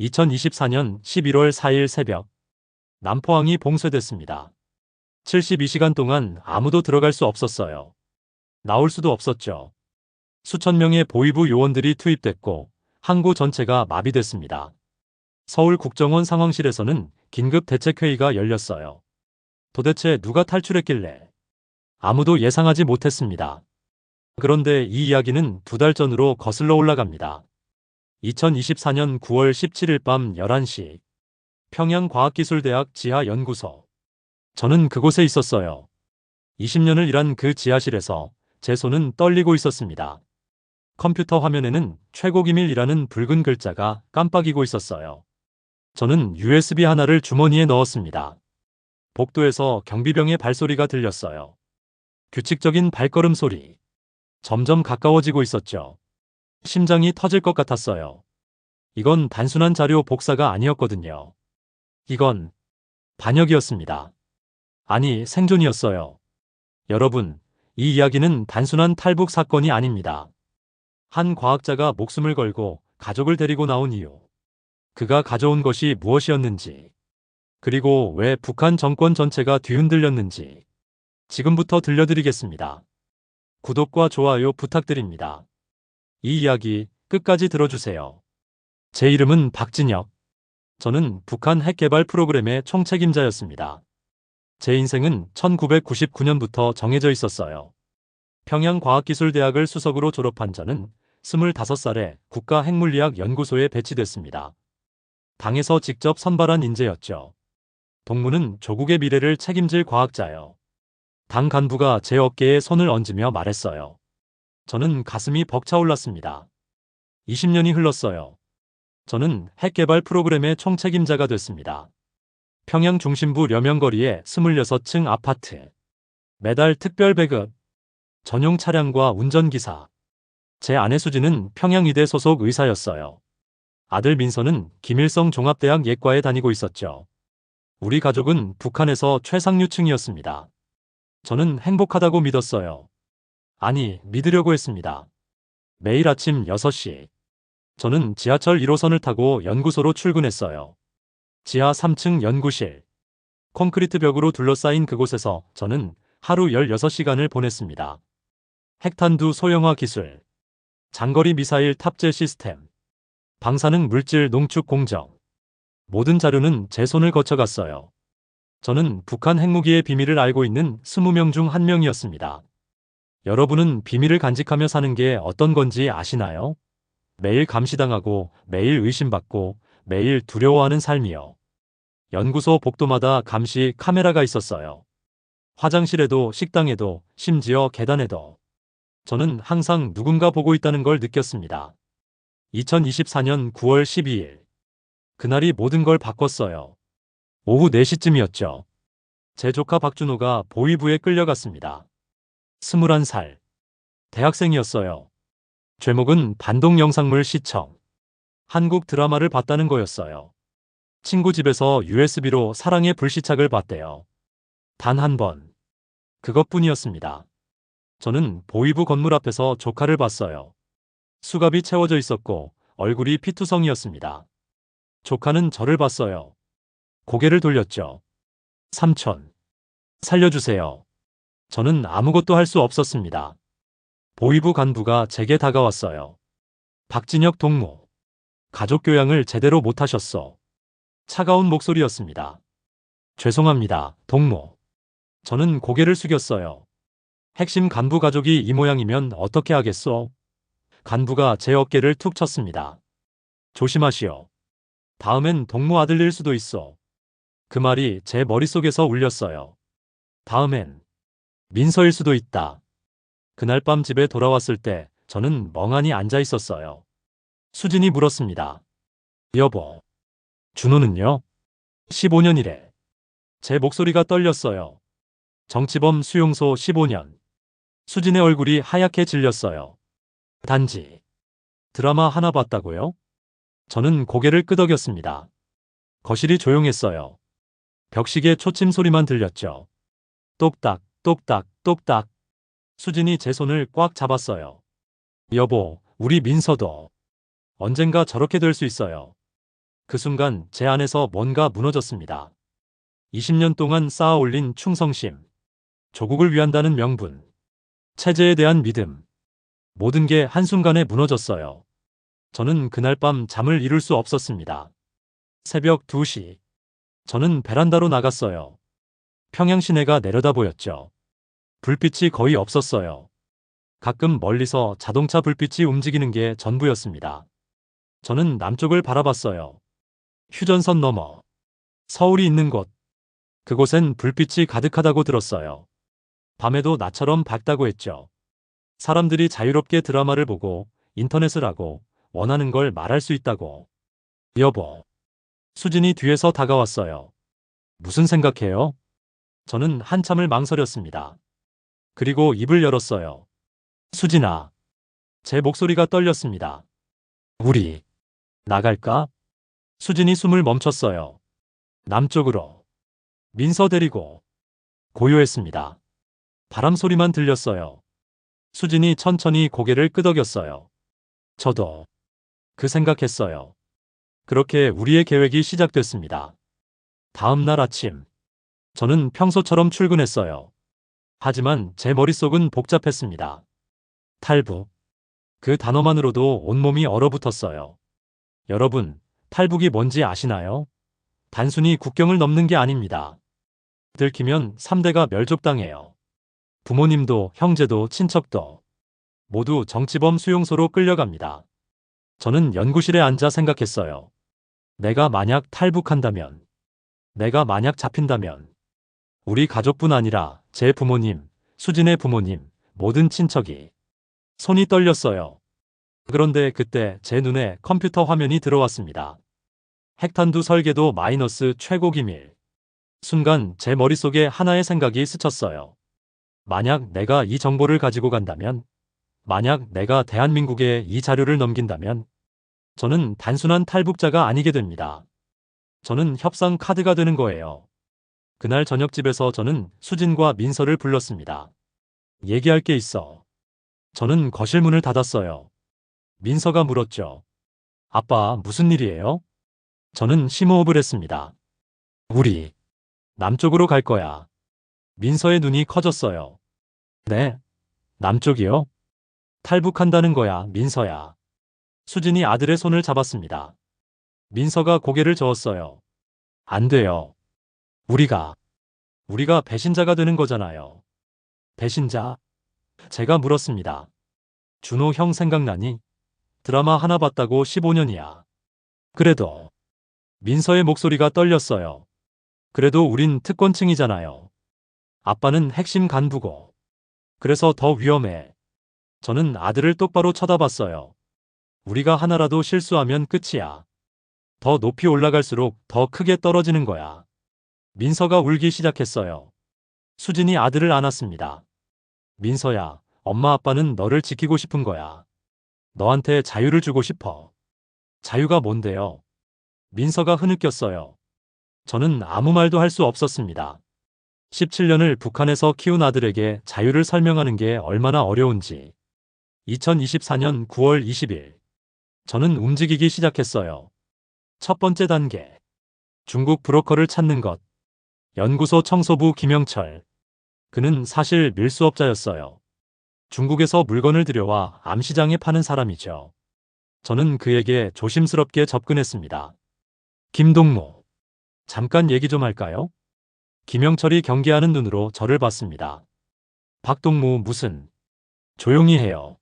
2024년 11월 4일 새벽, 남포항이 봉쇄됐습니다. 72시간 동안 아무도 들어갈 수 없었어요. 나올 수도 없었죠. 수천 명의 보위부 요원들이 투입됐고 항구 전체가 마비됐습니다. 서울 국정원 상황실에서는 긴급 대책회의가 열렸어요. 도대체 누가 탈출했길래? 아무도 예상하지 못했습니다. 그런데 이 이야기는 2달 전으로 거슬러 올라갑니다. 2024년 9월 17일 밤 11시, 평양과학기술대학 지하연구소. 저는 그곳에 있었어요. 20년을 일한 그 지하실에서 제 손은 떨리고 있었습니다. 컴퓨터 화면에는 최고기밀이라는 붉은 글자가 깜빡이고 있었어요. 저는 USB 하나를 주머니에 넣었습니다. 복도에서 경비병의 발소리가 들렸어요. 규칙적인 발걸음 소리. 점점 가까워지고 있었죠. 심장이 터질 것 같았어요. 이건 단순한 자료 복사가 아니었거든요. 이건 반역이었습니다. 아니, 생존이었어요. 여러분, 이 이야기는 단순한 탈북 사건이 아닙니다. 한 과학자가 목숨을 걸고 가족을 데리고 나온 이유. 그가 가져온 것이 무엇이었는지. 그리고 왜 북한 정권 전체가 뒤흔들렸는지. 지금부터 들려드리겠습니다. 구독과 좋아요 부탁드립니다. 이 이야기 끝까지 들어주세요. 제 이름은 박진혁. 저는 북한 핵개발 프로그램의 총책임자였습니다. 제 인생은 1999년부터 정해져 있었어요. 평양과학기술대학을 수석으로 졸업한 저는 25살에 국가핵물리학연구소에 배치됐습니다. 당에서 직접 선발한 인재였죠. 동무는 조국의 미래를 책임질 과학자요. 당 간부가 제 어깨에 손을 얹으며 말했어요. 저는 가슴이 벅차올랐습니다. 20년이 흘렀어요. 저는 핵개발 프로그램의 총책임자가 됐습니다. 평양 중심부 려명거리의 26층 아파트. 매달 특별 배급. 전용 차량과 운전기사. 제 아내 수지는 평양의대 소속 의사였어요. 아들 민서는 김일성 종합대학 예과에 다니고 있었죠. 우리 가족은 북한에서 최상류층이었습니다. 저는 행복하다고 믿었어요. 아니, 믿으려고 했습니다. 매일 아침 6시. 저는 지하철 1호선을 타고 연구소로 출근했어요. 지하 3층 연구실. 콘크리트 벽으로 둘러싸인 그곳에서 저는 하루 16시간을 보냈습니다. 핵탄두 소형화 기술, 장거리 미사일 탑재 시스템, 방사능 물질 농축 공정. 모든 자료는 제 손을 거쳐갔어요. 저는 북한 핵무기의 비밀을 알고 있는 20명 중 한 명이었습니다. 여러분은 비밀을 간직하며 사는 게 어떤 건지 아시나요? 매일 감시당하고, 매일 의심받고, 매일 두려워하는 삶이요. 연구소 복도마다 감시 카메라가 있었어요. 화장실에도, 식당에도, 심지어 계단에도. 저는 항상 누군가 보고 있다는 걸 느꼈습니다. 2024년 9월 12일. 그날이 모든 걸 바꿨어요. 오후 4시쯤이었죠. 제 조카 박준호가 보위부에 끌려갔습니다. 21살. 대학생이었어요. 제목은 반동 영상물 시청. 한국 드라마를 봤다는 거였어요. 친구 집에서 USB로 사랑의 불시착을 봤대요. 단 한 번. 그것뿐이었습니다. 저는 보위부 건물 앞에서 조카를 봤어요. 수갑이 채워져 있었고 얼굴이 피투성이었습니다. 조카는 저를 봤어요. 고개를 돌렸죠. 삼촌. 살려주세요. 저는 아무것도 할 수 없었습니다. 보위부 간부가 제게 다가왔어요. 박진혁 동무. 가족 교양을 제대로 못하셨어. 차가운 목소리였습니다. 죄송합니다, 동무. 저는 고개를 숙였어요. 핵심 간부 가족이 이 모양이면 어떻게 하겠소? 간부가 제 어깨를 툭 쳤습니다. 조심하시오. 다음엔 동무 아들일 수도 있어. 그 말이 제 머릿속에서 울렸어요. 다음엔 민서일 수도 있다. 그날 밤 집에 돌아왔을 때 저는 멍하니 앉아 있었어요. 수진이 물었습니다. 여보, 준호는요? 15년이래. 제 목소리가 떨렸어요. 정치범 수용소 15년. 수진의 얼굴이 하얗게 질렸어요. 단지 드라마 하나 봤다고요? 저는 고개를 끄덕였습니다. 거실이 조용했어요. 벽시계 초침 소리만 들렸죠. 똑딱, 똑딱, 똑딱. 수진이 제 손을 꽉 잡았어요. 여보, 우리 민서도 언젠가 저렇게 될 수 있어요. 그 순간 제 안에서 뭔가 무너졌습니다. 20년 동안 쌓아 올린 충성심, 조국을 위한다는 명분, 체제에 대한 믿음, 모든 게 한순간에 무너졌어요. 저는 그날 밤 잠을 이룰 수 없었습니다. 새벽 2시. 저는 베란다로 나갔어요. 평양 시내가 내려다 보였죠. 불빛이 거의 없었어요. 가끔 멀리서 자동차 불빛이 움직이는 게 전부였습니다. 저는 남쪽을 바라봤어요. 휴전선 너머, 서울이 있는 곳. 그곳엔 불빛이 가득하다고 들었어요. 밤에도 나처럼 밝다고 했죠. 사람들이 자유롭게 드라마를 보고 인터넷을 하고 원하는 걸 말할 수 있다고. 여보. 수진이 뒤에서 다가왔어요. 무슨 생각해요? 저는 한참을 망설였습니다. 그리고 입을 열었어요. 수진아. 제 목소리가 떨렸습니다. 우리 나갈까? 수진이 숨을 멈췄어요. 남쪽으로. 민서 데리고. 고요했습니다. 바람 소리만 들렸어요. 수진이 천천히 고개를 끄덕였어요. 저도 그 생각했어요. 그렇게 우리의 계획이 시작됐습니다. 다음 날 아침, 저는 평소처럼 출근했어요. 하지만 제 머릿속은 복잡했습니다. 탈북. 그 단어만으로도 온몸이 얼어붙었어요. 여러분, 탈북이 뭔지 아시나요? 단순히 국경을 넘는 게 아닙니다. 들키면 3대가 멸족당해요. 부모님도 형제도 친척도 모두 정치범 수용소로 끌려갑니다. 저는 연구실에 앉아 생각했어요. 내가 만약 탈북한다면, 내가 만약 잡힌다면, 우리 가족뿐 아니라 제 부모님, 수진의 부모님, 모든 친척이. 손이 떨렸어요. 그런데 그때 제 눈에 컴퓨터 화면이 들어왔습니다. 핵탄두 설계도 마이너스 최고 기밀. 순간 제 머릿속에 하나의 생각이 스쳤어요. 만약 내가 이 정보를 가지고 간다면, 만약 내가 대한민국에 이 자료를 넘긴다면, 저는 단순한 탈북자가 아니게 됩니다. 저는 협상 카드가 되는 거예요. 그날 저녁집에서 저는 수진과 민서를 불렀습니다. 얘기할 게 있어. 저는 거실 문을 닫았어요. 민서가 물었죠. 아빠, 무슨 일이에요? 저는 심호흡을 했습니다. 우리 남쪽으로 갈 거야. 민서의 눈이 커졌어요. 네? 남쪽이요? 탈북한다는 거야, 민서야. 수진이 아들의 손을 잡았습니다. 민서가 고개를 저었어요. 안 돼요. 우리가 배신자가 되는 거잖아요. 배신자? 제가 물었습니다. 준호 형 생각나니? 드라마 하나 봤다고 15년이야. 그래도. 민서의 목소리가 떨렸어요. 그래도 우린 특권층이잖아요. 아빠는 핵심 간부고. 그래서 더 위험해. 저는 아들을 똑바로 쳐다봤어요. 우리가 하나라도 실수하면 끝이야. 더 높이 올라갈수록 더 크게 떨어지는 거야. 민서가 울기 시작했어요. 수진이 아들을 안았습니다. 민서야, 엄마 아빠는 너를 지키고 싶은 거야. 너한테 자유를 주고 싶어. 자유가 뭔데요? 민서가 흐느꼈어요. 저는 아무 말도 할 수 없었습니다. 17년을 북한에서 키운 아들에게 자유를 설명하는 게 얼마나 어려운지. 2024년 9월 20일. 저는 움직이기 시작했어요. 첫 번째 단계. 중국 브로커를 찾는 것. 연구소 청소부 김영철. 그는 사실 밀수업자였어요. 중국에서 물건을 들여와 암시장에 파는 사람이죠. 저는 그에게 조심스럽게 접근했습니다. 김동무. 잠깐 얘기 좀 할까요? 김영철이 경계하는 눈으로 저를 봤습니다. 박동무 무슨. 조용히 해요.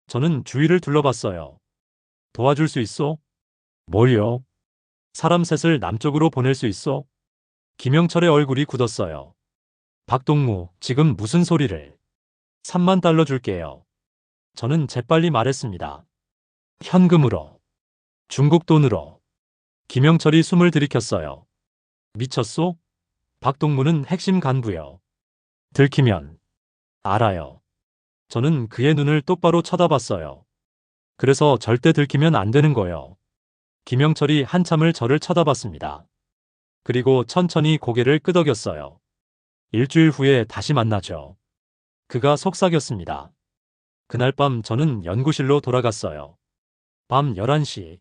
저는 주위를 둘러봤어요. 도와줄 수 있어? 뭘요? 사람 셋을 남쪽으로 보낼 수 있어? 김영철의 얼굴이 굳었어요. 박동무, 지금 무슨 소리를. 3만 달러 줄게요. 저는 재빨리 말했습니다. 현금으로. 중국 돈으로. 김영철이 숨을 들이켰어요. 미쳤소? 박동무는 핵심 간부요. 들키면. 알아요. 저는 그의 눈을 똑바로 쳐다봤어요. 그래서 절대 들키면 안 되는 거요. 김영철이 한참을 저를 쳐다봤습니다. 그리고 천천히 고개를 끄덕였어요. 일주일 후에 다시 만나죠. 그가 속삭였습니다. 그날 밤 저는 연구실로 돌아갔어요. 밤 11시.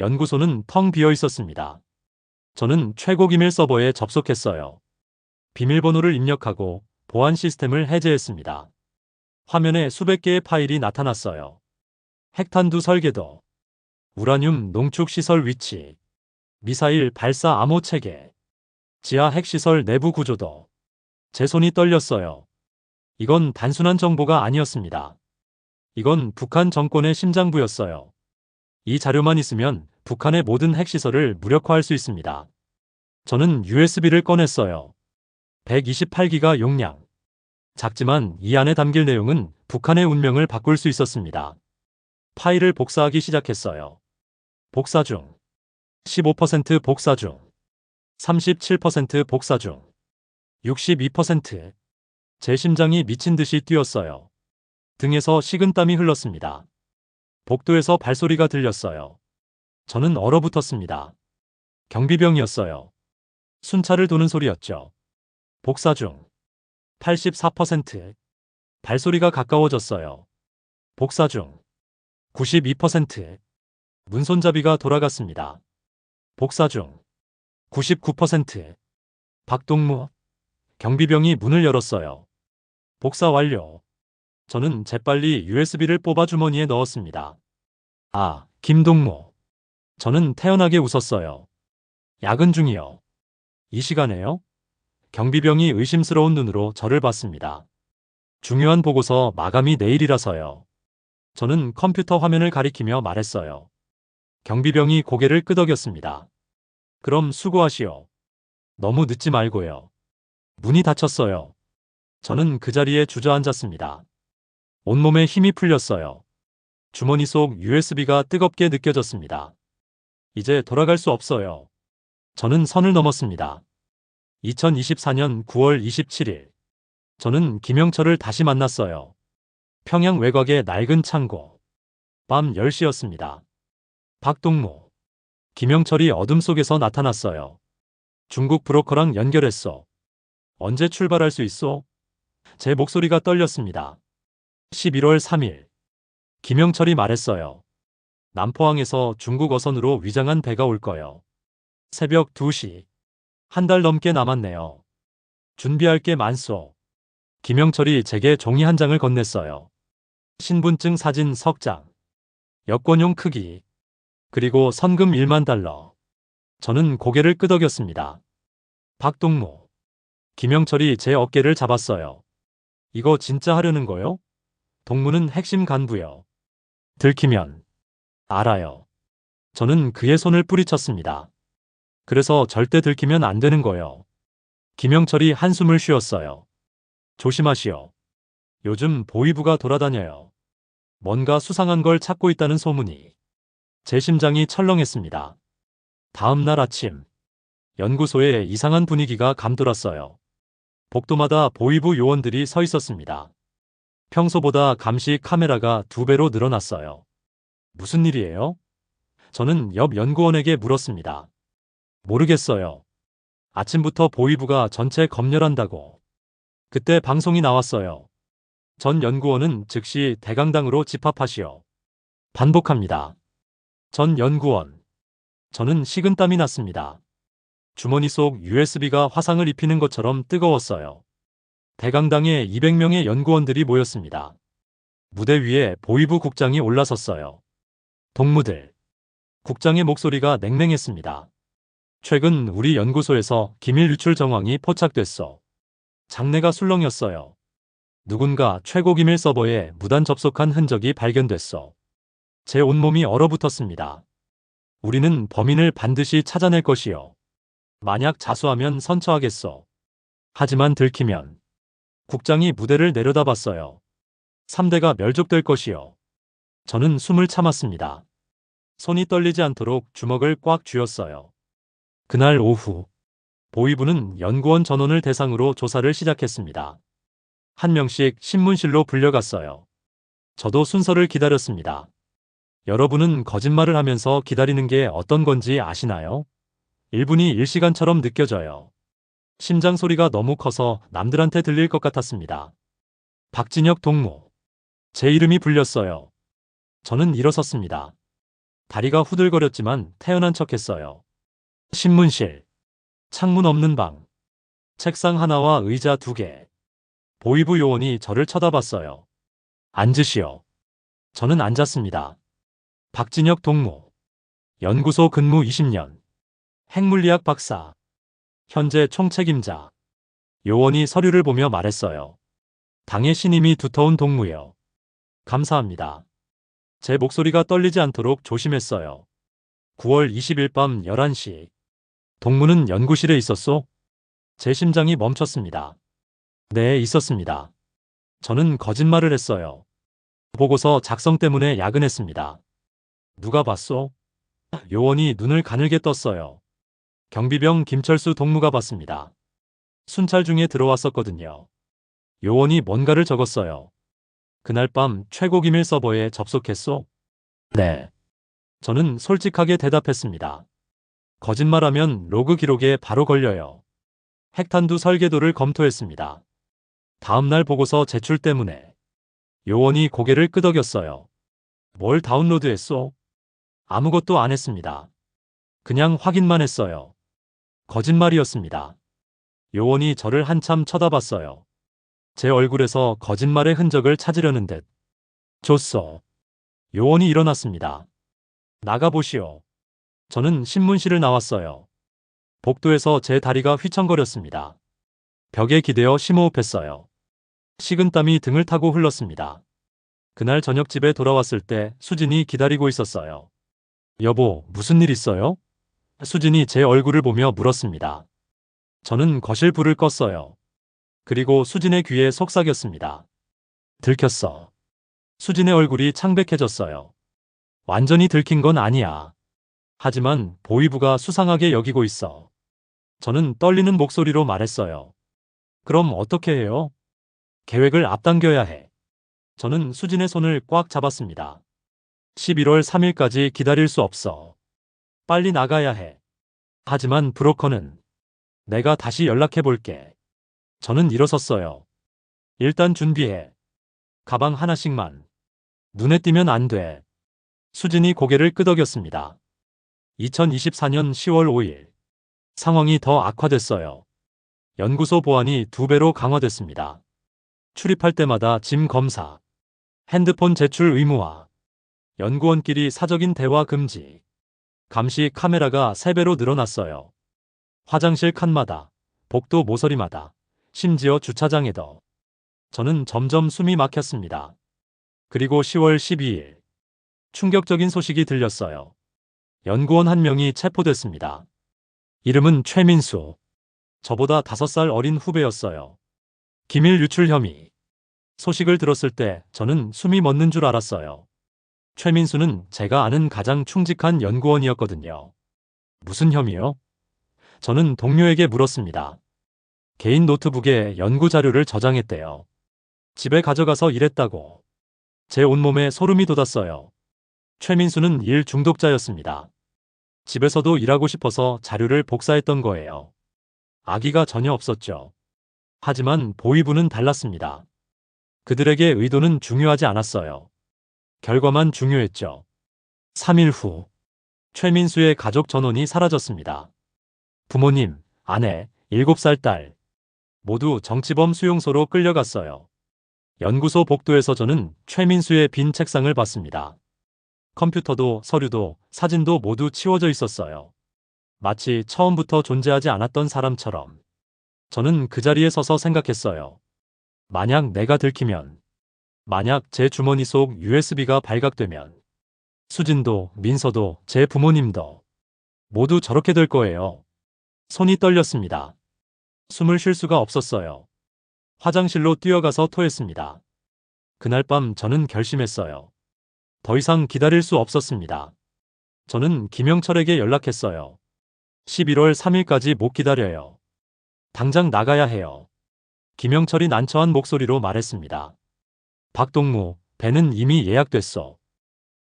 연구소는 텅 비어 있었습니다. 저는 최고 기밀 서버에 접속했어요. 비밀번호를 입력하고 보안 시스템을 해제했습니다. 화면에 수백 개의 파일이 나타났어요. 핵탄두 설계도, 우라늄 농축 시설 위치, 미사일 발사 암호 체계, 지하 핵시설 내부 구조도. 제 손이 떨렸어요. 이건 단순한 정보가 아니었습니다. 이건 북한 정권의 심장부였어요. 이 자료만 있으면 북한의 모든 핵시설을 무력화할 수 있습니다. 저는 USB를 꺼냈어요. 128기가 용량. 작지만 이 안에 담길 내용은 북한의 운명을 바꿀 수 있었습니다. 파일을 복사하기 시작했어요. 복사 중. 15% 복사 중. 37% 복사 중. 62%. 제 심장이 미친 듯이 뛰었어요. 등에서 식은땀이 흘렀습니다. 복도에서 발소리가 들렸어요. 저는 얼어붙었습니다. 경비병이었어요. 순찰을 도는 소리였죠. 복사 중. 84%. 발소리가 가까워졌어요. 복사 중. 92%. 문손잡이가 돌아갔습니다. 복사 중. 99%. 박동무. 경비병이 문을 열었어요. 복사 완료. 저는 재빨리 USB를 뽑아 주머니에 넣었습니다. 아, 김동무. 저는 태연하게 웃었어요. 야근 중이요. 이 시간에요? 경비병이 의심스러운 눈으로 저를 봤습니다. 중요한 보고서 마감이 내일이라서요. 저는 컴퓨터 화면을 가리키며 말했어요. 경비병이 고개를 끄덕였습니다. 그럼 수고하시오. 너무 늦지 말고요. 문이 닫혔어요. 저는 그 자리에 주저앉았습니다. 온몸에 힘이 풀렸어요. 주머니 속 USB가 뜨겁게 느껴졌습니다. 이제 돌아갈 수 없어요. 저는 선을 넘었습니다. 2024년 9월 27일. 저는 김영철을 다시 만났어요. 평양 외곽의 낡은 창고. 밤 10시였습니다. 박동무. 김영철이 어둠 속에서 나타났어요. 중국 브로커랑 연결했어. 언제 출발할 수 있어? 제 목소리가 떨렸습니다. 11월 3일. 김영철이 말했어요. 남포항에서 중국 어선으로 위장한 배가 올 거요. 새벽 2시. 한 달 넘게 남았네요. 준비할 게 많소. 김영철이 제게 종이 한 장을 건넸어요. 신분증 사진 석 장. 여권용 크기. 그리고 선금 1만 달러. 저는 고개를 끄덕였습니다. 박동무. 김영철이 제 어깨를 잡았어요. 이거 진짜 하려는 거요? 동무는 핵심 간부요. 들키면. 알아요. 저는 그의 손을 뿌리쳤습니다. 그래서 절대 들키면 안 되는 거요. 김영철이 한숨을 쉬었어요. 조심하시오. 요즘 보위부가 돌아다녀요. 뭔가 수상한 걸 찾고 있다는 소문이. 제 심장이 철렁했습니다. 다음 날 아침. 연구소에 이상한 분위기가 감돌았어요. 복도마다 보위부 요원들이 서 있었습니다. 평소보다 감시 카메라가 2배로 늘어났어요. 무슨 일이에요? 저는 옆 연구원에게 물었습니다. 모르겠어요. 아침부터 보위부가 전체 검열한다고. 그때 방송이 나왔어요. 전 연구원은 즉시 대강당으로 집합하시오. 반복합니다. 전 연구원. 저는 식은땀이 났습니다. 주머니 속 USB가 화상을 입히는 것처럼 뜨거웠어요. 대강당에 200명의 연구원들이 모였습니다. 무대 위에 보위부 국장이 올라섰어요. 동무들. 국장의 목소리가 냉랭했습니다. 최근 우리 연구소에서 기밀 유출 정황이 포착됐어. 장내가 술렁였어요. 누군가 최고 기밀 서버에 무단 접속한 흔적이 발견됐어. 제 온몸이 얼어붙었습니다. 우리는 범인을 반드시 찾아낼 것이요. 만약 자수하면 선처하겠어. 하지만 들키면. 국장이 무대를 내려다봤어요. 3대가 멸족될 것이요. 저는 숨을 참았습니다. 손이 떨리지 않도록 주먹을 꽉 쥐었어요. 그날 오후. 보위부는 연구원 전원을 대상으로 조사를 시작했습니다. 한 명씩 신문실로 불려갔어요. 저도 순서를 기다렸습니다. 여러분은 거짓말을 하면서 기다리는 게 어떤 건지 아시나요? 1분이 1시간처럼 느껴져요. 심장 소리가 너무 커서 남들한테 들릴 것 같았습니다. 박진혁 동무. 제 이름이 불렸어요. 저는 일어섰습니다. 다리가 후들거렸지만 태연한 척했어요. 신문실, 창문 없는 방, 책상 하나와 의자 2개. 보이부 요원이 저를 쳐다봤어요. 앉으시오. 저는 앉았습니다. 박진혁 동무. 연구소 근무 20년. 핵물리학 박사. 현재 총책임자. 요원이 서류를 보며 말했어요. 당의 신임이 두터운 동무요. 감사합니다. 제 목소리가 떨리지 않도록 조심했어요. 9월 20일 밤 11시. 동무는 연구실에 있었소? 제 심장이 멈췄습니다. 네, 있었습니다. 저는 거짓말을 했어요. 보고서 작성 때문에 야근했습니다. 누가 봤소? 요원이 눈을 가늘게 떴어요. 경비병 김철수 동무가 봤습니다. 순찰 중에 들어왔었거든요. 요원이 뭔가를 적었어요. 그날 밤 최고기밀 서버에 접속했소? 네. 저는 솔직하게 대답했습니다. 거짓말하면 로그 기록에 바로 걸려요. 핵탄두 설계도를 검토했습니다. 다음날 보고서 제출 때문에. 요원이 고개를 끄덕였어요. 뭘 다운로드했소? 아무것도 안 했습니다. 그냥 확인만 했어요. 거짓말이었습니다. 요원이 저를 한참 쳐다봤어요. 제 얼굴에서 거짓말의 흔적을 찾으려는 듯. 줬어. 요원이 일어났습니다. 나가보시오. 저는 신문실을 나왔어요. 복도에서 제 다리가 휘청거렸습니다. 벽에 기대어 심호흡했어요. 식은땀이 등을 타고 흘렀습니다. 그날 저녁 집에 돌아왔을 때 수진이 기다리고 있었어요. 여보, 무슨 일 있어요? 수진이 제 얼굴을 보며 물었습니다. 저는 거실 불을 껐어요. 그리고 수진의 귀에 속삭였습니다. 들켰어. 수진의 얼굴이 창백해졌어요. 완전히 들킨 건 아니야. 하지만 보위부가 수상하게 여기고 있어. 저는 떨리는 목소리로 말했어요. 그럼 어떻게 해요? 계획을 앞당겨야 해. 저는 수진의 손을 꽉 잡았습니다. 11월 3일까지 기다릴 수 없어. 빨리 나가야 해. 하지만 브로커는 내가 다시 연락해 볼게. 저는 일어섰어요. 일단 준비해. 가방 하나씩만. 눈에 띄면 안 돼. 수진이 고개를 끄덕였습니다. 2024년 10월 5일. 상황이 더 악화됐어요. 연구소 보안이 2배로 강화됐습니다. 출입할 때마다 짐 검사, 핸드폰 제출 의무화, 연구원끼리 사적인 대화 금지, 감시 카메라가 3배로 늘어났어요. 화장실 칸마다, 복도 모서리마다, 심지어 주차장에도. 저는 점점 숨이 막혔습니다. 그리고 10월 12일. 충격적인 소식이 들렸어요. 연구원 한 명이 체포됐습니다. 이름은 최민수. 저보다 5살 어린 후배였어요. 기밀 유출 혐의. 소식을 들었을 때 저는 숨이 멎는 줄 알았어요. 최민수는 제가 아는 가장 충직한 연구원이었거든요. 무슨 혐의요? 저는 동료에게 물었습니다. 개인 노트북에 연구 자료를 저장했대요. 집에 가져가서 일했다고. 제 온몸에 소름이 돋았어요. 최민수는 일 중독자였습니다. 집에서도 일하고 싶어서 자료를 복사했던 거예요. 악의가 전혀 없었죠. 하지만 보위부는 달랐습니다. 그들에게 의도는 중요하지 않았어요. 결과만 중요했죠. 3일 후, 최민수의 가족 전원이 사라졌습니다. 부모님, 아내, 7살 딸, 모두 정치범 수용소로 끌려갔어요. 연구소 복도에서 저는 최민수의 빈 책상을 봤습니다. 컴퓨터도 서류도 사진도 모두 치워져 있었어요. 마치 처음부터 존재하지 않았던 사람처럼. 저는 그 자리에 서서 생각했어요. 만약 내가 들키면, 만약 제 주머니 속 USB가 발각되면, 수진도, 민서도, 제 부모님도 모두 저렇게 될 거예요. 손이 떨렸습니다. 숨을 쉴 수가 없었어요. 화장실로 뛰어가서 토했습니다. 그날 밤 저는 결심했어요. 더 이상 기다릴 수 없었습니다. 저는 김영철에게 연락했어요. 11월 3일까지 못 기다려요. 당장 나가야 해요. 김영철이 난처한 목소리로 말했습니다. 박동무, 배는 이미 예약됐어.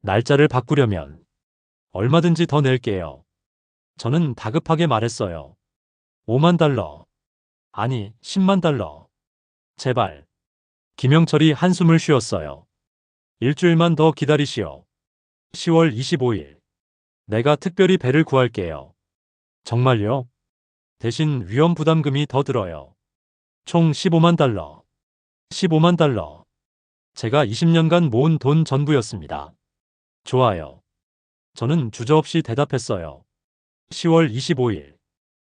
날짜를 바꾸려면 얼마든지 더 낼게요. 저는 다급하게 말했어요. 5만 달러. 아니, 10만 달러. 제발. 김영철이 한숨을 쉬었어요. 일주일만 더 기다리시오. 10월 25일. 내가 특별히 배를 구할게요. 정말요? 대신 위험 부담금이 더 들어요. 총 15만 달러. 15만 달러. 제가 20년간 모은 돈 전부였습니다. 좋아요. 저는 주저없이 대답했어요. 10월 25일.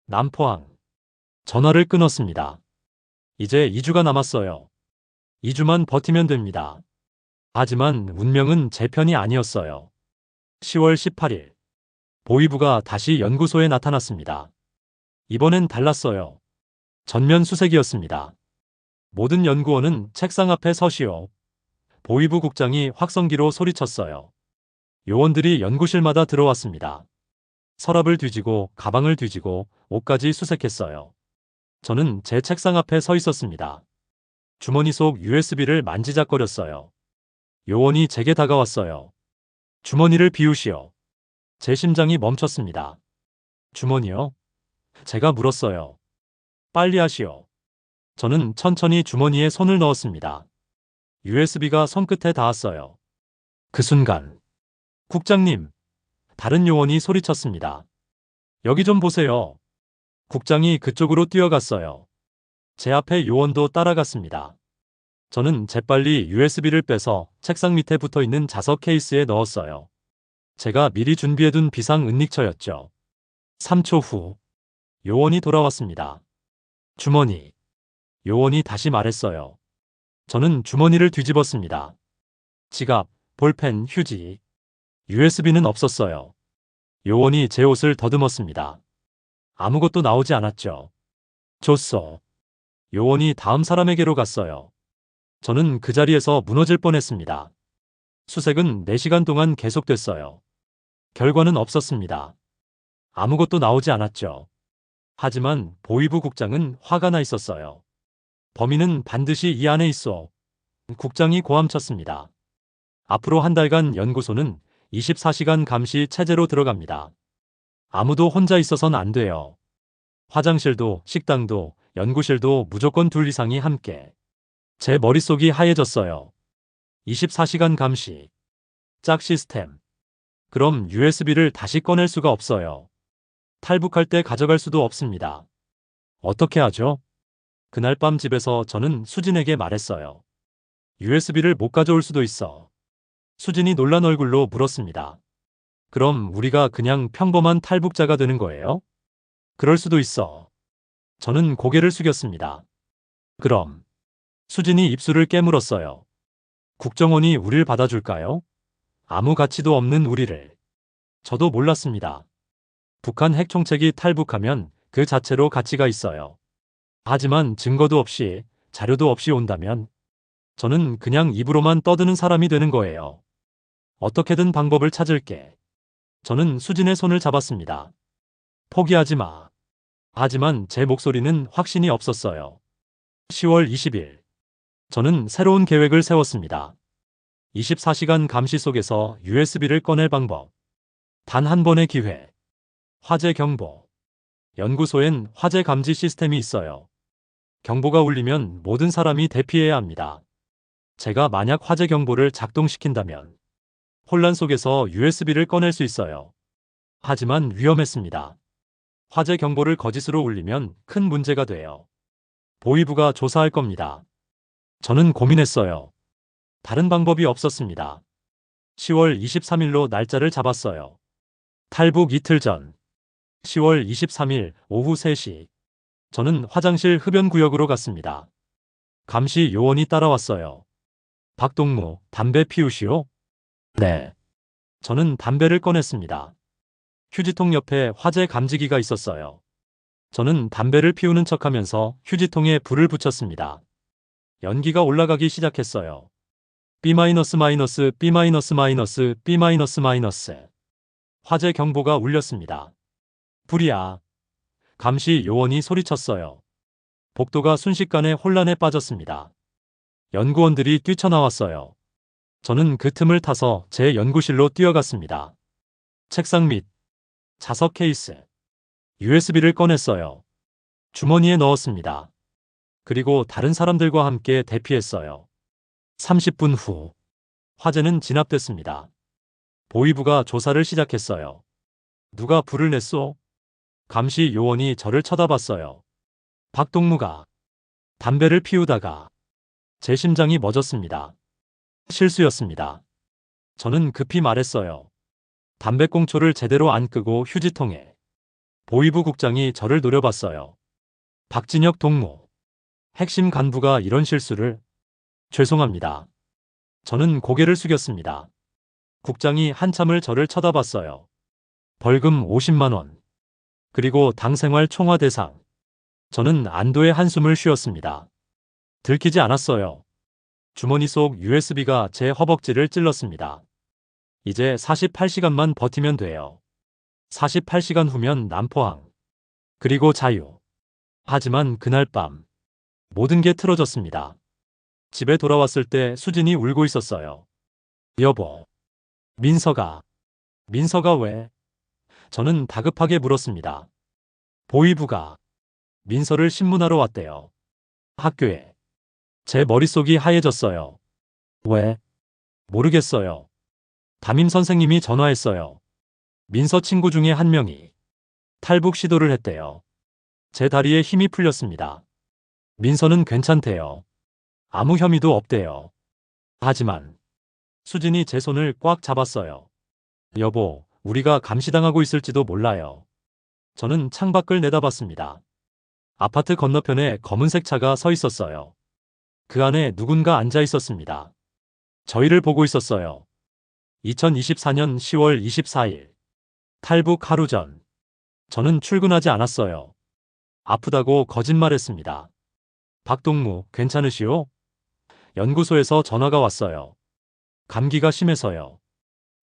남포항. 전화를 끊었습니다. 이제 2주가 남았어요. 2주만 버티면 됩니다. 하지만 운명은 제 편이 아니었어요. 10월 18일. 보이부가 다시 연구소에 나타났습니다. 이번엔 달랐어요. 전면 수색이었습니다. 모든 연구원은 책상 앞에 서시오. 보이부 국장이 확성기로 소리쳤어요. 요원들이 연구실마다 들어왔습니다. 서랍을 뒤지고 가방을 뒤지고 옷까지 수색했어요. 저는 제 책상 앞에 서 있었습니다. 주머니 속 USB를 만지작거렸어요. 요원이 제게 다가왔어요. 주머니를 비우시오. 제 심장이 멈췄습니다. 주머니요? 제가 물었어요. 빨리 하시오. 저는 천천히 주머니에 손을 넣었습니다. USB가 손끝에 닿았어요. 그 순간, 국장님, 다른 요원이 소리쳤습니다. 여기 좀 보세요. 국장이 그쪽으로 뛰어갔어요. 제 앞에 요원도 따라갔습니다. 저는 재빨리 USB를 빼서 책상 밑에 붙어 있는 자석 케이스에 넣었어요. 제가 미리 준비해둔 비상 은닉처였죠. 3초 후, 요원이 돌아왔습니다. 주머니. 요원이 다시 말했어요. 저는 주머니를 뒤집었습니다. 지갑, 볼펜, 휴지. USB는 없었어요. 요원이 제 옷을 더듬었습니다. 아무것도 나오지 않았죠. 줬어. 요원이 다음 사람에게로 갔어요. 저는 그 자리에서 무너질 뻔했습니다. 수색은 4시간 동안 계속됐어요. 결과는 없었습니다. 아무것도 나오지 않았죠. 하지만 보이부 국장은 화가 나 있었어요. 범인은 반드시 이 안에 있어. 국장이 고함쳤습니다. 앞으로 한 달간 연구소는 24시간 감시 체제로 들어갑니다. 아무도 혼자 있어선 안 돼요. 화장실도 식당도 연구실도 무조건 2 이상이 함께. 제 머릿속이 하얘졌어요. 24시간 감시. 짝 시스템. 그럼 USB를 다시 꺼낼 수가 없어요. 탈북할 때 가져갈 수도 없습니다. 어떻게 하죠? 그날 밤 집에서 저는 수진에게 말했어요. USB를 못 가져올 수도 있어. 수진이 놀란 얼굴로 물었습니다. 그럼 우리가 그냥 평범한 탈북자가 되는 거예요? 그럴 수도 있어. 저는 고개를 숙였습니다. 그럼. 수진이 입술을 깨물었어요. 국정원이 우릴 받아줄까요? 아무 가치도 없는 우리를. 저도 몰랐습니다. 북한 핵총책이 탈북하면 그 자체로 가치가 있어요. 하지만 증거도 없이, 자료도 없이 온다면 저는 그냥 입으로만 떠드는 사람이 되는 거예요. 어떻게든 방법을 찾을게. 저는 수진의 손을 잡았습니다. 포기하지 마. 하지만 제 목소리는 확신이 없었어요. 10월 20일. 저는 새로운 계획을 세웠습니다. 24시간 감시 속에서 USB를 꺼낼 방법. 단 한 번의 기회. 화재 경보. 연구소엔 화재 감지 시스템이 있어요. 경보가 울리면 모든 사람이 대피해야 합니다. 제가 만약 화재 경보를 작동시킨다면 혼란 속에서 USB를 꺼낼 수 있어요. 하지만 위험했습니다. 화재 경보를 거짓으로 울리면 큰 문제가 돼요. 보이부가 조사할 겁니다. 저는 고민했어요. 다른 방법이 없었습니다. 10월 23일로 날짜를 잡았어요. 탈북 이틀 전. 10월 23일 오후 3시. 저는 화장실 흡연구역으로 갔습니다. 감시 요원이 따라왔어요. 박동무, 담배 피우시오? 네. 저는 담배를 꺼냈습니다. 휴지통 옆에 화재 감지기가 있었어요. 저는 담배를 피우는 척하면서 휴지통에 불을 붙였습니다. 연기가 올라가기 시작했어요. B-, B-, B-. 화재 경보가 울렸습니다. 불이야. 감시 요원이 소리쳤어요. 복도가 순식간에 혼란에 빠졌습니다. 연구원들이 뛰쳐나왔어요. 저는 그 틈을 타서 제 연구실로 뛰어갔습니다. 책상 밑 자석 케이스. USB를 꺼냈어요. 주머니에 넣었습니다. 그리고 다른 사람들과 함께 대피했어요. 30분 후. 화재는 진압됐습니다. 보이부가 조사를 시작했어요. 누가 불을 냈소? 감시 요원이 저를 쳐다봤어요. 박동무가 담배를 피우다가 제 심장이 멎었습니다. 실수였습니다. 저는 급히 말했어요. 담배꽁초를 제대로 안 끄고 휴지통에. 보위부 국장이 저를 노려봤어요. 박진혁 동무. 핵심 간부가 이런 실수를. 죄송합니다. 저는 고개를 숙였습니다. 국장이 한참을 저를 쳐다봤어요. 벌금 50만 원. 그리고 당생활 총화 대상. 저는 안도의 한숨을 쉬었습니다. 들키지 않았어요. 주머니 속 USB가 제 허벅지를 찔렀습니다. 이제 48시간만 버티면 돼요. 48시간 후면 남포항. 그리고 자유. 하지만 그날 밤 모든 게 틀어졌습니다. 집에 돌아왔을 때 수진이 울고 있었어요. 여보. 민서가 왜? 저는 다급하게 물었습니다. 보위부가 민서를 신문하러 왔대요. 학교에. 제 머릿속이 하얘졌어요. 왜? 모르겠어요. 담임 선생님이 전화했어요. 민서 친구 중에 한 명이 탈북 시도를 했대요. 제 다리에 힘이 풀렸습니다. 민서는 괜찮대요. 아무 혐의도 없대요. 하지만 수진이 제 손을 꽉 잡았어요. 여보, 우리가 감시당하고 있을지도 몰라요. 저는 창밖을 내다봤습니다. 아파트 건너편에 검은색 차가 서 있었어요. 그 안에 누군가 앉아 있었습니다. 저희를 보고 있었어요. 2024년 10월 24일. 탈북 하루 전. 저는 출근하지 않았어요. 아프다고 거짓말했습니다. 박동무, 괜찮으시오? 연구소에서 전화가 왔어요. 감기가 심해서요.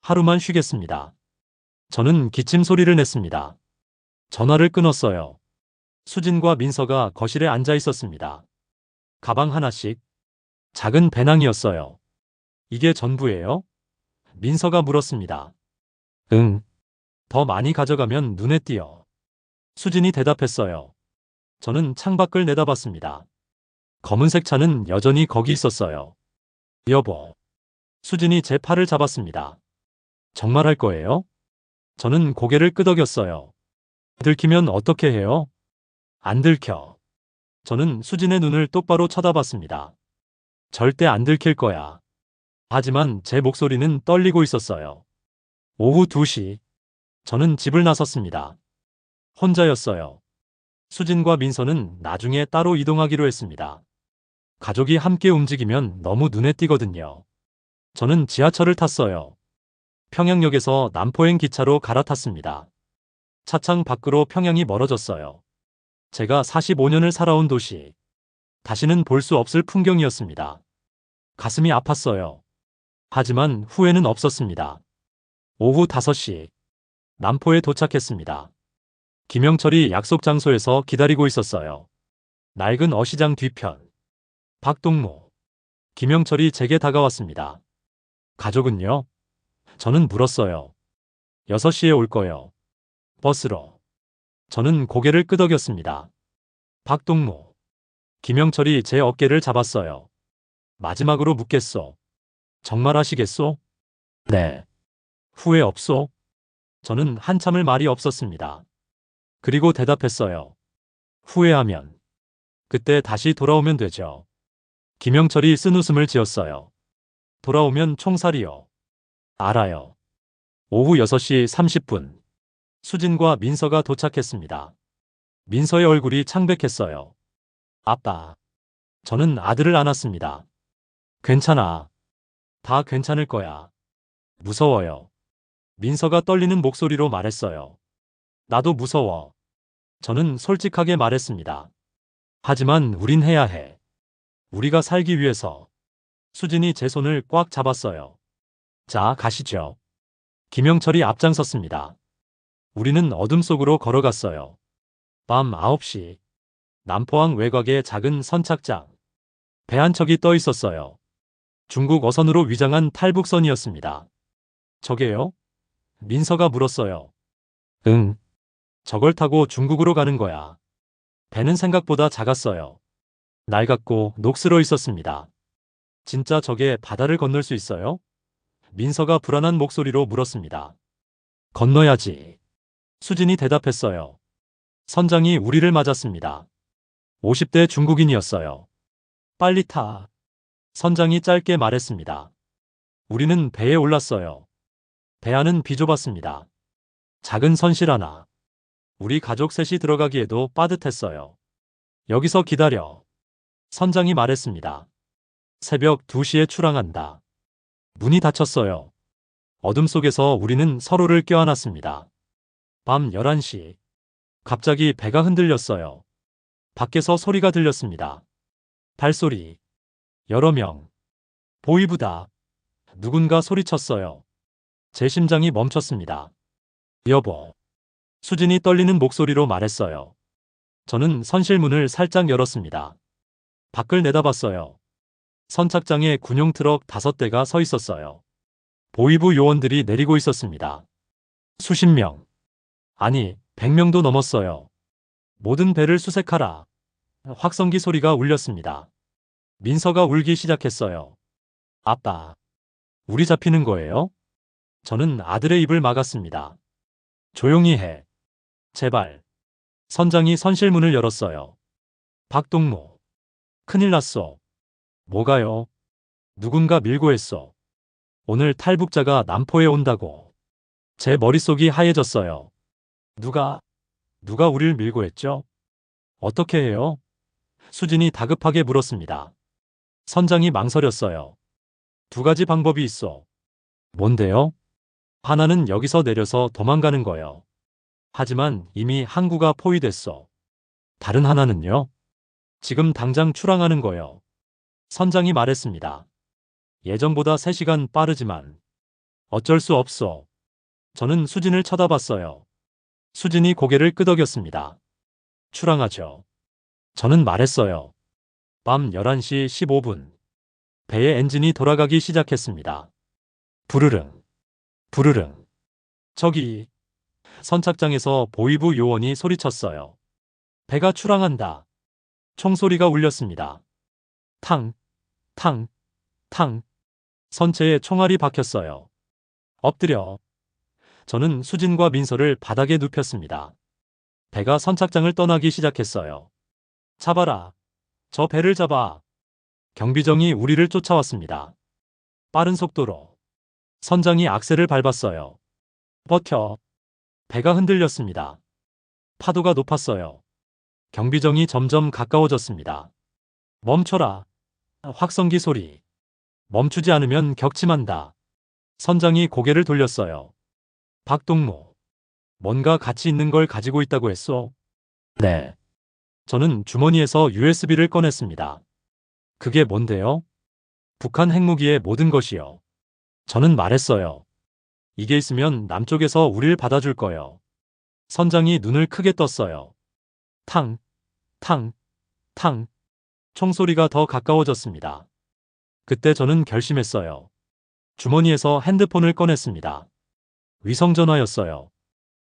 하루만 쉬겠습니다. 저는 기침 소리를 냈습니다. 전화를 끊었어요. 수진과 민서가 거실에 앉아 있었습니다. 가방 하나씩. 작은 배낭이었어요. 이게 전부예요? 민서가 물었습니다. 응. 더 많이 가져가면 눈에 띄어. 수진이 대답했어요. 저는 창밖을 내다봤습니다. 검은색 차는 여전히 거기 있었어요. 여보. 수진이 제 팔을 잡았습니다. 정말 할 거예요? 저는 고개를 끄덕였어요. 들키면 어떻게 해요? 안 들켜. 저는 수진의 눈을 똑바로 쳐다봤습니다. 절대 안 들킬 거야. 하지만 제 목소리는 떨리고 있었어요. 오후 2시. 저는 집을 나섰습니다. 혼자였어요. 수진과 민서는 나중에 따로 이동하기로 했습니다. 가족이 함께 움직이면 너무 눈에 띄거든요. 저는 지하철을 탔어요. 평양역에서 남포행 기차로 갈아탔습니다. 차창 밖으로 평양이 멀어졌어요. 제가 45년을 살아온 도시. 다시는 볼 수 없을 풍경이었습니다. 가슴이 아팠어요. 하지만 후회는 없었습니다. 오후 5시. 남포에 도착했습니다. 김영철이 약속 장소에서 기다리고 있었어요. 낡은 어시장 뒤편. 박동무. 김영철이 제게 다가왔습니다. 가족은요? 저는 물었어요. 6시에 올 거요. 버스로. 저는 고개를 끄덕였습니다. 박동무. 김영철이 제 어깨를 잡았어요. 마지막으로 묻겠소. 정말 하시겠소? 네. 후회 없소? 저는 한참을 말이 없었습니다. 그리고 대답했어요. 후회하면 그때 다시 돌아오면 되죠. 김영철이 쓴 웃음을 지었어요. 돌아오면 총살이요. 알아요. 오후 6시 30분. 수진과 민서가 도착했습니다. 민서의 얼굴이 창백했어요. 아빠. 저는 아들을 안았습니다. 괜찮아. 다 괜찮을 거야. 무서워요. 민서가 떨리는 목소리로 말했어요. 나도 무서워. 저는 솔직하게 말했습니다. 하지만 우린 해야 해. 우리가 살기 위해서. 수진이 제 손을 꽉 잡았어요. 자, 가시죠. 김영철이 앞장섰습니다. 우리는 어둠 속으로 걸어갔어요. 밤 9시. 남포항 외곽의 작은 선착장. 배 한 척이 떠 있었어요. 중국 어선으로 위장한 탈북선이었습니다. 저게요? 민서가 물었어요. 응. 저걸 타고 중국으로 가는 거야. 배는 생각보다 작았어요. 낡았고 녹슬어 있었습니다. 진짜 저게 바다를 건널 수 있어요? 민서가 불안한 목소리로 물었습니다. 건너야지. 수진이 대답했어요. 선장이 우리를 맞았습니다. 50대 중국인이었어요. 빨리 타. 선장이 짧게 말했습니다. 우리는 배에 올랐어요. 배 안은 비좁았습니다. 작은 선실 하나. 우리 가족 셋이 들어가기에도 빠듯했어요. 여기서 기다려. 선장이 말했습니다. 새벽 2시에 출항한다. 문이 닫혔어요. 어둠 속에서 우리는 서로를 껴안았습니다. 밤 11시. 갑자기 배가 흔들렸어요. 밖에서 소리가 들렸습니다. 발소리. 여러 명. 보이부다. 누군가 소리쳤어요. 제 심장이 멈췄습니다. 여보. 수진이 떨리는 목소리로 말했어요. 저는 선실문을 살짝 열었습니다. 밖을 내다봤어요. 선착장에 군용 트럭 5대가 서 있었어요. 보이부 요원들이 내리고 있었습니다. 수십 명. 아니, 100명도 넘었어요. 모든 배를 수색하라. 확성기 소리가 울렸습니다. 민서가 울기 시작했어요. 아빠, 우리 잡히는 거예요? 저는 아들의 입을 막았습니다. 조용히 해. 제발. 선장이 선실문을 열었어요. 박동무. 큰일 났어. 뭐가요? 누군가 밀고 했어. 오늘 탈북자가 남포에 온다고. 제 머릿속이 하얘졌어요. 누가 우릴 밀고 했죠? 어떻게 해요? 수진이 다급하게 물었습니다. 선장이 망설였어요. 2가지 방법이 있어. 뭔데요? 하나는 여기서 내려서 도망가는 거요. 하지만 이미 항구가 포위됐어. 다른 하나는요? 지금 당장 출항하는 거요. 선장이 말했습니다. 예정보다 3시간 빠르지만 어쩔 수 없어. 저는 수진을 쳐다봤어요. 수진이 고개를 끄덕였습니다. 출항하죠. 저는 말했어요. 밤 11시 15분. 배의 엔진이 돌아가기 시작했습니다. 부르릉, 부르릉. 저기, 선착장에서 보이부 요원이 소리쳤어요. 배가 출항한다. 총소리가 울렸습니다. 탕, 탕, 탕. 선체에 총알이 박혔어요. 엎드려. 저는 수진과 민서를 바닥에 눕혔습니다. 배가 선착장을 떠나기 시작했어요. 잡아라. 저 배를 잡아. 경비정이 우리를 쫓아왔습니다. 빠른 속도로. 선장이 악셀을 밟았어요. 버텨. 배가 흔들렸습니다. 파도가 높았어요. 경비정이 점점 가까워졌습니다. 멈춰라. 확성기 소리. 멈추지 않으면 격침한다. 선장이 고개를 돌렸어요. 박동무. 뭔가 가치 있는 걸 가지고 있다고 했소? 네. 저는 주머니에서 USB를 꺼냈습니다. 그게 뭔데요? 북한 핵무기의 모든 것이요. 저는 말했어요. 이게 있으면 남쪽에서 우릴 받아줄 거요. 선장이 눈을 크게 떴어요. 탕, 탕, 탕. 총소리가 더 가까워졌습니다. 그때 저는 결심했어요. 주머니에서 핸드폰을 꺼냈습니다. 위성전화였어요.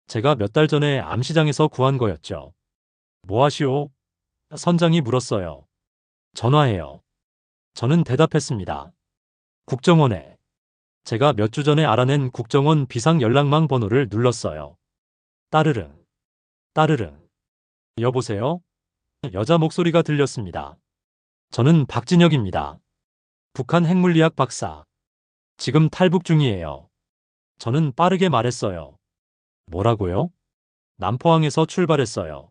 제가 몇 달 전에 암시장에서 구한 거였죠. 뭐 하시오? 선장이 물었어요. 전화해요. 저는 대답했습니다. 국정원에. 제가 몇 주 전에 알아낸 국정원 비상연락망 번호를 눌렀어요. 따르릉, 따르릉. 여보세요? 여자 목소리가 들렸습니다. 저는 박진혁입니다. 북한 핵물리학 박사. 지금 탈북 중이에요. 저는 빠르게 말했어요. 뭐라고요? 남포항에서 출발했어요.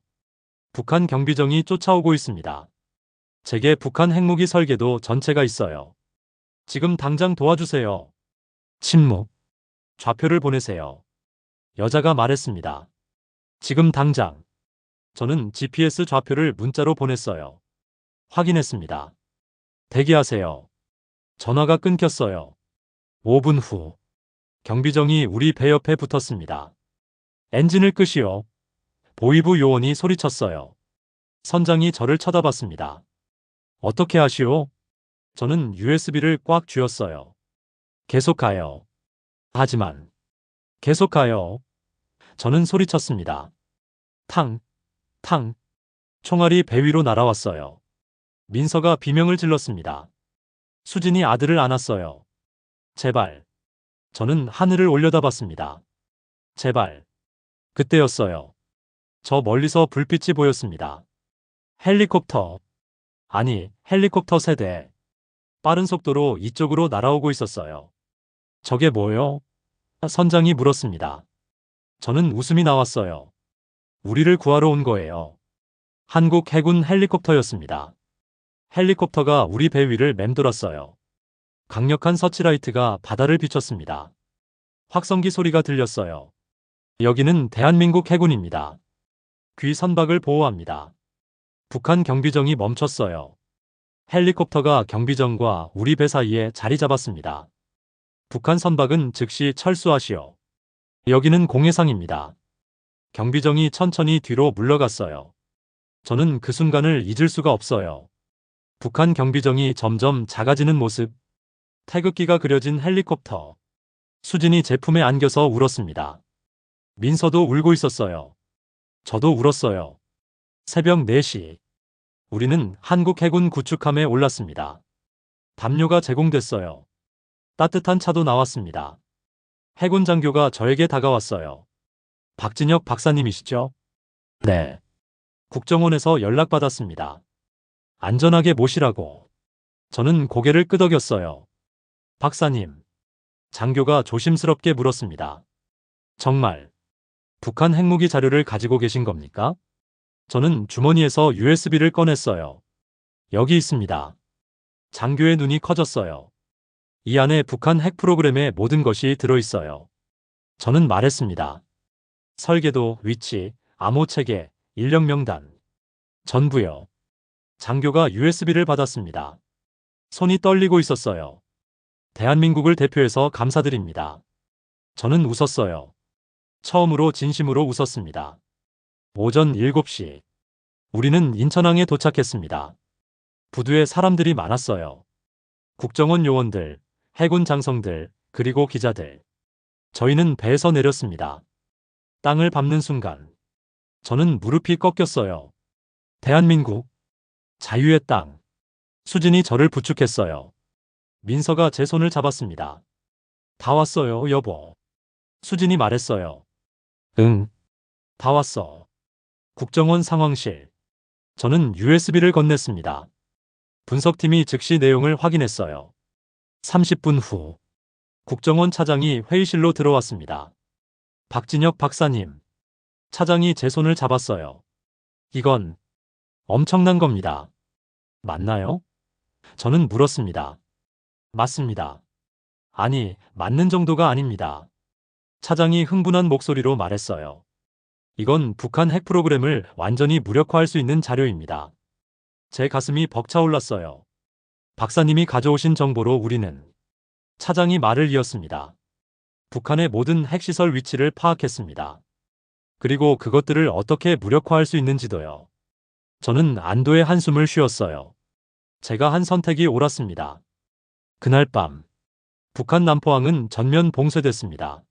북한 경비정이 쫓아오고 있습니다. 제게 북한 핵무기 설계도 전체가 있어요. 지금 당장 도와주세요. 침묵. 좌표를 보내세요. 여자가 말했습니다. 지금 당장. 저는 GPS 좌표를 문자로 보냈어요. 확인했습니다. 대기하세요. 전화가 끊겼어요. 5분 후. 경비정이 우리 배 옆에 붙었습니다. 엔진을 끄시오. 보이부 요원이 소리쳤어요. 선장이 저를 쳐다봤습니다. 어떻게 하시오? 저는 USB를 꽉 쥐었어요. 계속 가요. 하지만 계속 가요. 저는 소리쳤습니다. 탕, 탕. 총알이 배 위로 날아왔어요. 민서가 비명을 질렀습니다. 수진이 아들을 안았어요. 제발. 저는 하늘을 올려다봤습니다. 제발. 그때였어요. 저 멀리서 불빛이 보였습니다. 헬리콥터. 아니, 헬리콥터 세대. 빠른 속도로 이쪽으로 날아오고 있었어요. 저게 뭐요? 선장이 물었습니다. 저는 웃음이 나왔어요. 우리를 구하러 온 거예요. 한국 해군 헬리콥터였습니다. 헬리콥터가 우리 배 위를 맴돌았어요. 강력한 서치라이트가 바다를 비췄습니다. 확성기 소리가 들렸어요. 여기는 대한민국 해군입니다. 귀 선박을 보호합니다. 북한 경비정이 멈췄어요. 헬리콥터가 경비정과 우리 배 사이에 자리 잡았습니다. 북한 선박은 즉시 철수하시오. 여기는 공해상입니다. 경비정이 천천히 뒤로 물러갔어요. 저는 그 순간을 잊을 수가 없어요. 북한 경비정이 점점 작아지는 모습, 태극기가 그려진 헬리콥터. 수진이 제 품에 안겨서 울었습니다. 민서도 울고 있었어요. 저도 울었어요. 새벽 4시. 우리는 한국 해군 구축함에 올랐습니다. 담요가 제공됐어요. 따뜻한 차도 나왔습니다. 해군 장교가 저에게 다가왔어요. 박진혁 박사님이시죠? 네. 국정원에서 연락받았습니다. 안전하게 모시라고. 저는 고개를 끄덕였어요. 박사님. 장교가 조심스럽게 물었습니다. 정말 북한 핵무기 자료를 가지고 계신 겁니까? 저는 주머니에서 USB를 꺼냈어요. 여기 있습니다. 장교의 눈이 커졌어요. 이 안에 북한 핵 프로그램의 모든 것이 들어있어요. 저는 말했습니다. 설계도, 위치, 암호 체계, 인력 명단. 전부요. 장교가 USB를 받았습니다. 손이 떨리고 있었어요. 대한민국을 대표해서 감사드립니다. 저는 웃었어요. 처음으로 진심으로 웃었습니다. 오전 7시. 우리는 인천항에 도착했습니다. 부두에 사람들이 많았어요. 국정원 요원들, 해군 장성들, 그리고 기자들. 저희는 배에서 내렸습니다. 땅을 밟는 순간 저는 무릎이 꺾였어요. 대한민국, 자유의 땅. 수진이 저를 부축했어요. 민서가 제 손을 잡았습니다. 다 왔어요, 여보. 수진이 말했어요. 응, 다 왔어. 국정원 상황실. 저는 USB를 건넸습니다. 분석팀이 즉시 내용을 확인했어요. 30분 후 국정원 차장이 회의실로 들어왔습니다. 박진혁 박사님. 차장이 제 손을 잡았어요. 이건 엄청난 겁니다. 맞나요? 저는 물었습니다. 맞습니다. 아니, 맞는 정도가 아닙니다. 차장이 흥분한 목소리로 말했어요. 이건 북한 핵 프로그램을 완전히 무력화할 수 있는 자료입니다. 제 가슴이 벅차올랐어요. 박사님이 가져오신 정보로 우리는 차장이 말을 이었습니다. 북한의 모든 핵시설 위치를 파악했습니다. 그리고 그것들을 어떻게 무력화할 수 있는지도요. 저는 안도의 한숨을 쉬었어요. 제가 한 선택이 옳았습니다. 그날 밤 북한 남포항은 전면 봉쇄됐습니다.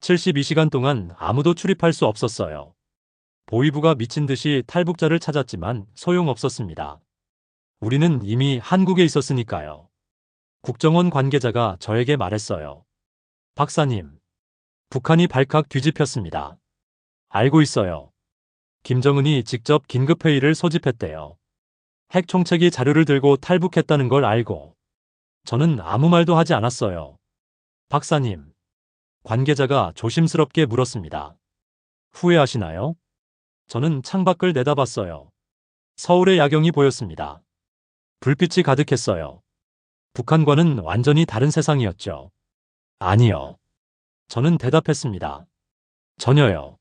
72시간 동안 아무도 출입할 수 없었어요. 보위부가 미친 듯이 탈북자를 찾았지만 소용없었습니다. 우리는 이미 한국에 있었으니까요. 국정원 관계자가 저에게 말했어요. 박사님, 북한이 발칵 뒤집혔습니다. 알고 있어요. 김정은이 직접 긴급회의를 소집했대요. 핵 총책이 자료를 들고 탈북했다는 걸 알고. 저는 아무 말도 하지 않았어요. 박사님, 관계자가 조심스럽게 물었습니다. 후회하시나요? 저는 창밖을 내다봤어요. 서울의 야경이 보였습니다. 불빛이 가득했어요. 북한과는 완전히 다른 세상이었죠. 아니요. 저는 대답했습니다. 전혀요.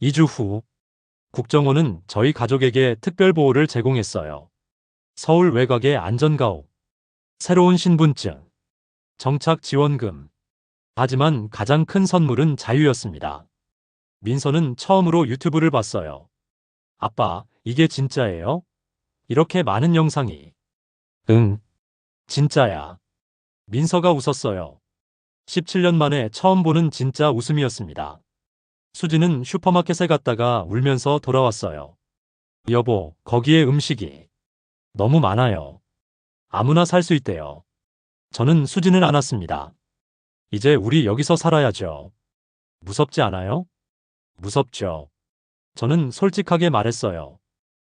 2주 후 국정원은 저희 가족에게 특별 보호를 제공했어요. 서울 외곽의 안전가옥, 새로운 신분증, 정착 지원금. 하지만 가장 큰 선물은 자유였습니다. 민서는 처음으로 유튜브를 봤어요. 아빠, 이게 진짜예요? 이렇게 많은 영상이. 응, 진짜야. 민서가 웃었어요. 17년 만에 처음 보는 진짜 웃음이었습니다. 수지는 슈퍼마켓에 갔다가 울면서 돌아왔어요. 여보, 거기에 음식이 너무 많아요. 아무나 살 수 있대요. 저는 수진을 안았습니다. 이제 우리 여기서 살아야죠. 무섭지 않아요? 무섭죠. 저는 솔직하게 말했어요.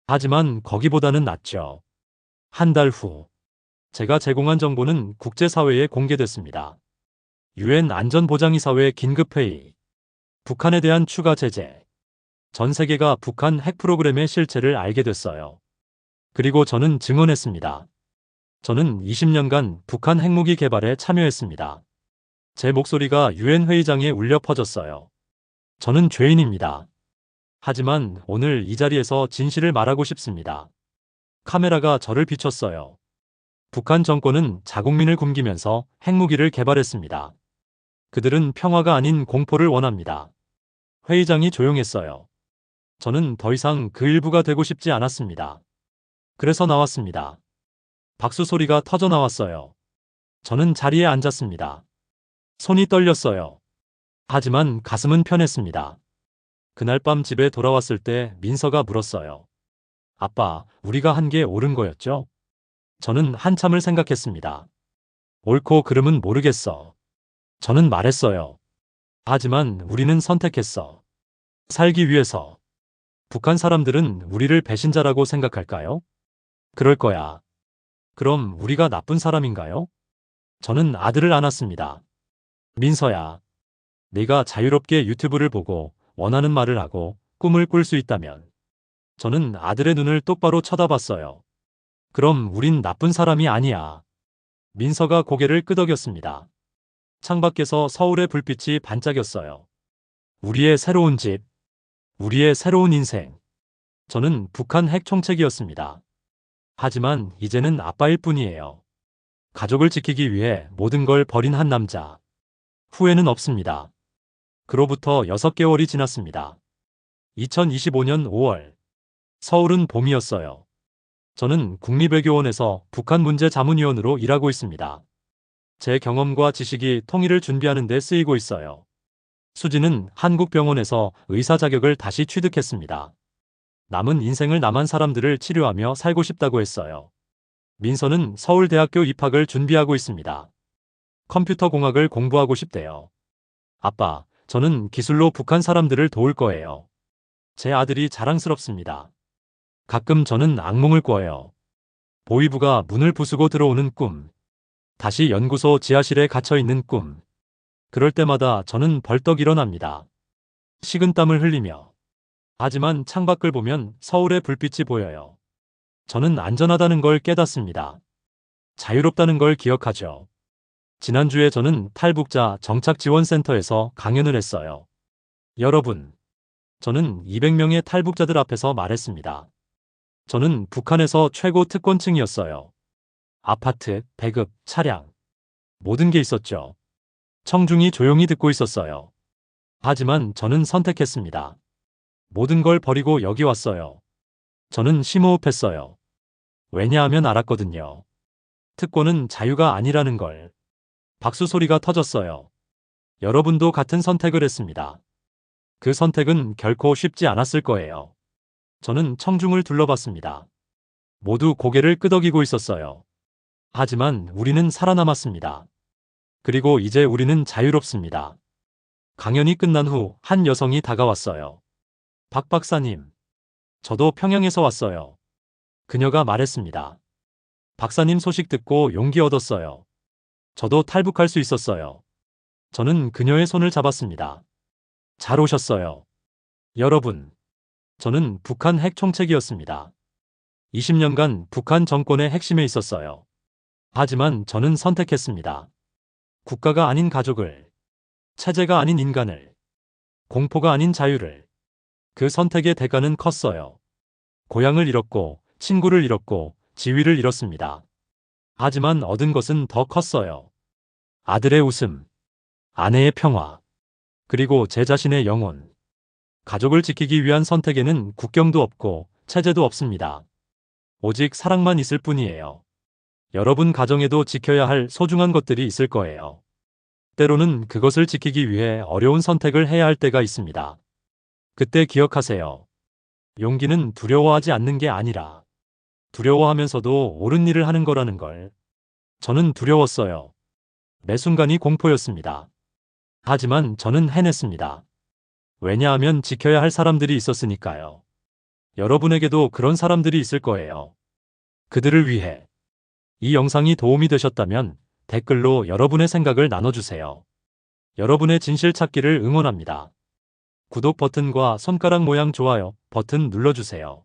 하지만 거기보다는 낫죠. 한 달 후, 제가 제공한 정보는 국제사회에 공개됐습니다. 유엔 안전보장이사회 긴급회의, 북한에 대한 추가 제재, 전 세계가 북한 핵 프로그램의 실체를 알게 됐어요. 그리고 저는 증언했습니다. 저는 20년간 북한 핵무기 개발에 참여했습니다. 제 목소리가 유엔 회의장에 울려 퍼졌어요. 저는 죄인입니다. 하지만 오늘 이 자리에서 진실을 말하고 싶습니다. 카메라가 저를 비췄어요. 북한 정권은 자국민을 굶기면서 핵무기를 개발했습니다. 그들은 평화가 아닌 공포를 원합니다. 회의장이 조용했어요. 저는 더 이상 그 일부가 되고 싶지 않았습니다. 그래서 나왔습니다. 박수 소리가 터져 나왔어요. 저는 자리에 앉았습니다. 손이 떨렸어요. 하지만 가슴은 편했습니다. 그날 밤 집에 돌아왔을 때 민서가 물었어요. 아빠, 우리가 한 게 옳은 거였죠? 저는 한참을 생각했습니다. 옳고 그름은 모르겠어. 저는 말했어요. 하지만 우리는 선택했어. 살기 위해서. 북한 사람들은 우리를 배신자라고 생각할까요? 그럴 거야. 그럼 우리가 나쁜 사람인가요? 저는 아들을 안았습니다. 민서야, 네가 자유롭게 유튜브를 보고 원하는 말을 하고 꿈을 꿀 수 있다면. 저는 아들의 눈을 똑바로 쳐다봤어요. 그럼 우린 나쁜 사람이 아니야. 민서가 고개를 끄덕였습니다. 창밖에서 서울의 불빛이 반짝였어요. 우리의 새로운 집, 우리의 새로운 인생. 저는 북한 핵 총책이었습니다. 하지만 이제는 아빠일 뿐이에요. 가족을 지키기 위해 모든 걸 버린 한 남자. 후회는 없습니다. 그로부터 6개월이 지났습니다. 2025년 5월. 서울은 봄이었어요. 저는 국립외교원에서 북한 문제 자문위원으로 일하고 있습니다. 제 경험과 지식이 통일을 준비하는 데 쓰이고 있어요. 수지는 한국병원에서 의사 자격을 다시 취득했습니다. 남은 인생을 남한 사람들을 치료하며 살고 싶다고 했어요. 민서는 서울대학교 입학을 준비하고 있습니다. 컴퓨터공학을 공부하고 싶대요. 아빠, 저는 기술로 북한 사람들을 도울 거예요. 제 아들이 자랑스럽습니다. 가끔 저는 악몽을 꿔요. 보위부가 문을 부수고 들어오는 꿈. 다시 연구소 지하실에 갇혀있는 꿈. 그럴 때마다 저는 벌떡 일어납니다. 식은땀을 흘리며. 하지만 창밖을 보면 서울의 불빛이 보여요. 저는 안전하다는 걸 깨닫습니다. 자유롭다는 걸 기억하죠. 지난주에 저는 탈북자 정착지원센터에서 강연을 했어요. 여러분, 저는 200명의 탈북자들 앞에서 말했습니다. 저는 북한에서 최고 특권층이었어요. 아파트, 배급, 차량. 모든 게 있었죠. 청중이 조용히 듣고 있었어요. 하지만 저는 선택했습니다. 모든 걸 버리고 여기 왔어요. 저는 심호흡했어요. 왜냐하면 알았거든요. 특권은 자유가 아니라는 걸. 박수 소리가 터졌어요. 여러분도 같은 선택을 했습니다. 그 선택은 결코 쉽지 않았을 거예요. 저는 청중을 둘러봤습니다. 모두 고개를 끄덕이고 있었어요. 하지만 우리는 살아남았습니다. 그리고 이제 우리는 자유롭습니다. 강연이 끝난 후 한 여성이 다가왔어요. 박 박사님, 저도 평양에서 왔어요. 그녀가 말했습니다. 박사님 소식 듣고 용기 얻었어요. 저도 탈북할 수 있었어요. 저는 그녀의 손을 잡았습니다. 잘 오셨어요. 여러분, 저는 북한 핵 총책이었습니다. 20년간 북한 정권의 핵심에 있었어요. 하지만 저는 선택했습니다. 국가가 아닌 가족을, 체제가 아닌 인간을, 공포가 아닌 자유를. 그 선택의 대가는 컸어요. 고향을 잃었고, 친구를 잃었고, 지위를 잃었습니다. 하지만 얻은 것은 더 컸어요. 아들의 웃음, 아내의 평화, 그리고 제 자신의 영혼. 가족을 지키기 위한 선택에는 국경도 없고 체제도 없습니다. 오직 사랑만 있을 뿐이에요. 여러분 가정에도 지켜야 할 소중한 것들이 있을 거예요. 때로는 그것을 지키기 위해 어려운 선택을 해야 할 때가 있습니다. 그때 기억하세요. 용기는 두려워하지 않는 게 아니라 두려워하면서도 옳은 일을 하는 거라는 걸. 저는 두려웠어요. 매 순간이 공포였습니다. 하지만 저는 해냈습니다. 왜냐하면 지켜야 할 사람들이 있었으니까요. 여러분에게도 그런 사람들이 있을 거예요. 그들을 위해 이 영상이 도움이 되셨다면 댓글로 여러분의 생각을 나눠주세요. 여러분의 진실 찾기를 응원합니다. 구독 버튼과 손가락 모양 좋아요 버튼 눌러주세요.